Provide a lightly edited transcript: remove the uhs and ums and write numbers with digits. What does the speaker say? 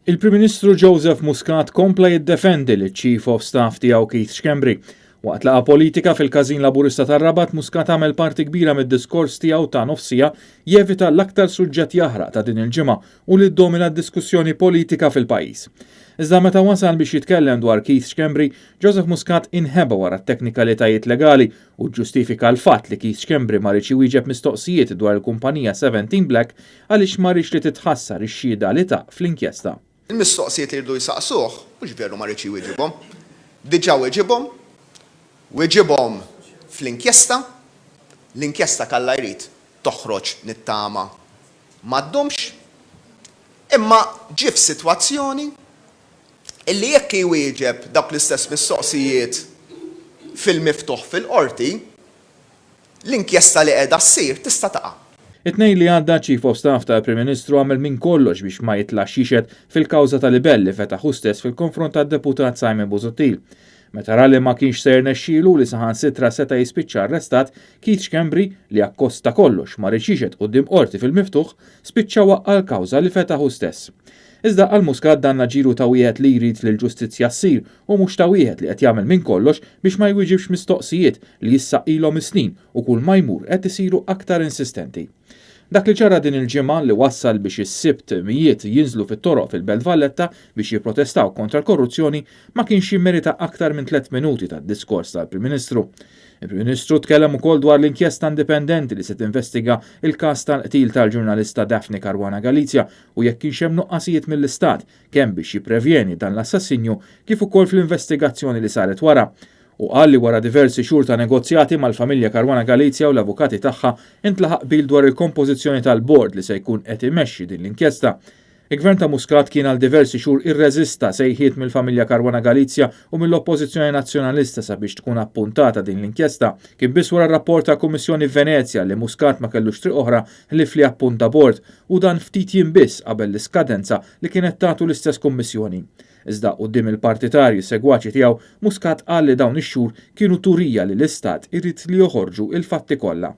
Il-Prim Ministru Joseph Muscat kompla jiddefendi l-Chief of Staff tiegħu Keith Schembri. Waqt laqa politika fil-każin Laburista tar-Rabat, Muscat għamel parti kbira mid-diskors tiegħu ta' nofsija jevita l-aktar suġġett jaħraq ta' din il-ġimgħa u li ddomina d-diskussjoni politika fil-pajjiż. Iżda meta wasal biex jitkellem dwar Keith Schembri, Joseph Muscat inħeba wara t-teknikalitajiet legali u ġustifika l-fatt li Keith Schembri ma rridx iwieġeb mistoqsijiet dwar il-kumpanija 17 Black għaliex ma rridx li titħassar ix-xhieda li ta' fl-inkjesta. Il-mistoqsijiet li rridu jisaqsuh, mhux veru ma rridx iwieġibhom. Diġà weġibhom fl-inkjesta, l-inkjesta kalla jrid toħroġ nittama m'għaddhomx, imma ġie f'sitwazzjoni illi jekk jwieġeb dak l-istess mistoqsijiet fil-miftuħ fil-qorti, l-inkjesta li qiegħda ssir tista' taqa'. It-tnejn li għadda Chief of Staff tal-Prim Ministru għamel minn kollox biex ma jitlax xixed fil-kawża tal-libelli fetaħu stess fil-konfront tad-deputat Simon Busuttil. Meta ralli ma kienx ser nexxielu li saħansitra seta' jispiċċa arrestat, Keith Schembri li akkosta kollox ma rixixet quddiem qorti fil-miftuħ spiċċa waqqa l-kawża li fetaħu stess. Iżda għal Muscat danna ġiru ta' wieħed li jrid li l-ġustizzja ssir u mhux ta' wieħed li qed jagħmel minn kollox biex ma jwieġibx mistoqsijiet li issa ilhom is-snin u kull ma jmur qed isiru aktar insistenti. Dak li ġara din il-ġimgħa li wassal biex is-sibt mijiet jinżlu fit-toroq fil-Belt Valletta biex jipprotestaw kontra l-korruzzjoni ma kienx jimmerita aktar minn 3 minuti tad-diskors tal-Prim Ministru. Il-Prim Ministru tkellem ukoll dwar l-inkjesta indipendenti li se tinvestiga il-każ tal-qtil tal-ġurnalista Daphne Caruana Galizia u jekk kienx hemm nuqqasijiet mill-Istat kemm biex jipprevjeni dan l-assassinju kif ukoll fl-investigazzjoni li saret wara. U qal li wara diversi xhur ta' negozjati mal-familja Caruana Galizia u l-avukati tagħha intlaħaq bil dwar il-kompożizzjoni tal-bord li se jkun qed imexxi din l-inkjesta. Il-Gvern ta' Muscat kien għal diversi xhur irreżista sejħiet mill-familja Caruana Galizia u mill-Oppożizzjoni Nazzjonalista sabiex tkun appuntata din l-inkjesta. Kien biss wara r-rapport ta' Kummissjoni Venezja li Muscat ma kellux triq oħra ħlif li appunta bord u dan ftit jiem biss qabel l-iskadenza li kienet tagħtu l-istess kummissjoni. Iżda quddiem il-partitarji segwaċi tiegħu Muscat qal li dawn ix-xhur kienu turija li l-Istat irid li joħorġu il-fatti kollha.